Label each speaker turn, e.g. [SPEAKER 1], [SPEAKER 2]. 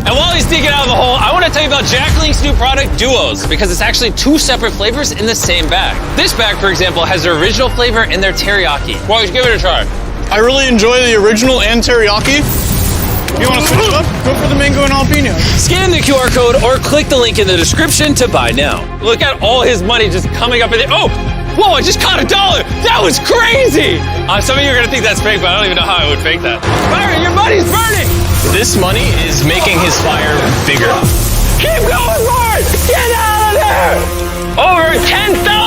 [SPEAKER 1] And while he's digging out of the hole, I want to tell you about Jack Link's new product, Duos, because it's actually 2 separate flavors in the same bag. This bag, for example, has their original flavor and their teriyaki. Well, give it a try.
[SPEAKER 2] I really enjoy the original and teriyaki. If you want to switch it up, go for the mango and jalapeno.
[SPEAKER 1] Scan the QR code or click the link in the description to buy now. Look at all his money just coming up in there. Oh, whoa, I just caught $1. That was crazy. Some of you are going to think that's fake, but I don't even know how I would fake that. Byron, your money's burning.
[SPEAKER 3] This money is making his fire bigger.
[SPEAKER 1] Keep going, Lord! Get out of there! Over 10,000